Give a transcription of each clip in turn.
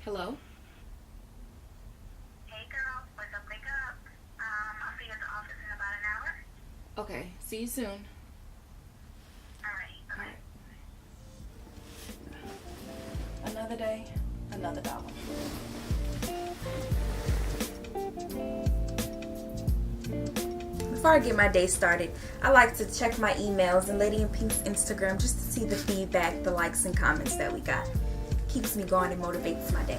Hello? Hey girl, wake up, wake up. I'll see you at the office in about an hour. Okay, see you soon. Alright, okay. All right. Another day, another dollar. Before I get my day started, I like to check my emails and Lady in Pink's Instagram just to see the feedback, the likes, and comments that we got. Keeps me going and motivates my day.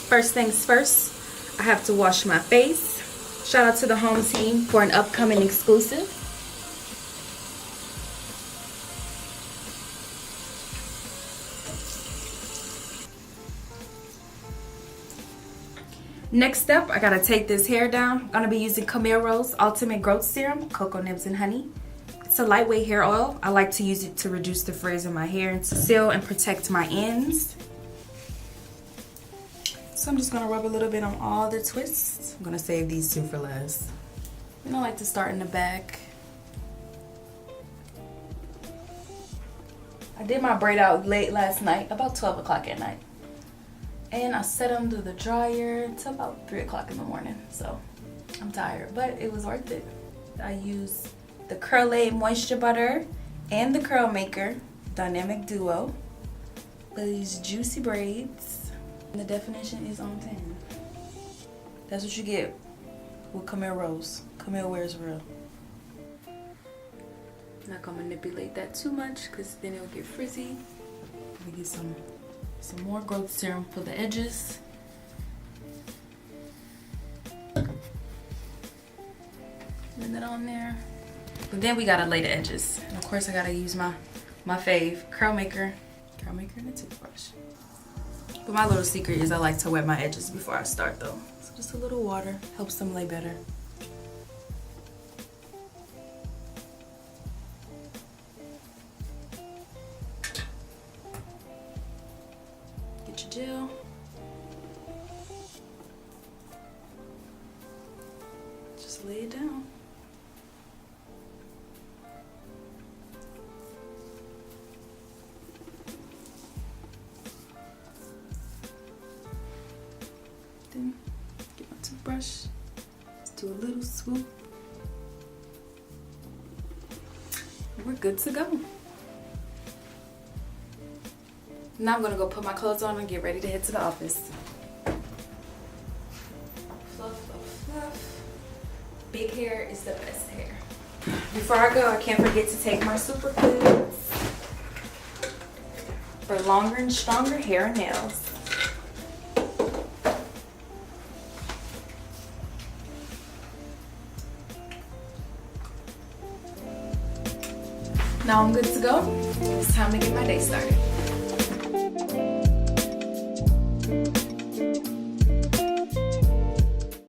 First things first, I have to wash my face. Shout out to the home team for an upcoming exclusive. Next up, I gotta take this hair down. I'm gonna be using Camille Ultimate Growth Serum, Cocoa Nibs and Honey. It's a lightweight hair oil. I like to use it to reduce the frizz in my hair and to seal and protect my ends. So I'm just gonna rub a little bit on all the twists. I'm gonna save these two for last. And I like to start in the back. I did my braid out late last night, about 12 o'clock at night. And I set them to the dryer until about 3 o'clock in the morning. So I'm tired, but it was worth it. I used the Curl Aid Moisture Butter and the Curl Maker Dynamic Duo with these juicy braids. And the definition is on 10. That's what you get with Camille Rose. Camille wears real. Not gonna manipulate that too much because then it'll get frizzy. Let me get some more growth serum for the edges. Put that on there. But then we gotta lay the edges. And of course I gotta use my fave, Curl Maker and a toothbrush. But my little secret is I like to wet my edges before I start though. So just a little water helps them lay better. Gel. Just lay it down. Then get my toothbrush. Let's do a little swoop. We're good to go. Now I'm gonna go put my clothes on and get ready to head to the office. Fluff, fluff, fluff. Big hair is the best hair. Before I go, I can't forget to take my superfoods for longer and stronger hair and nails. Now I'm good to go. It's time to get my day started.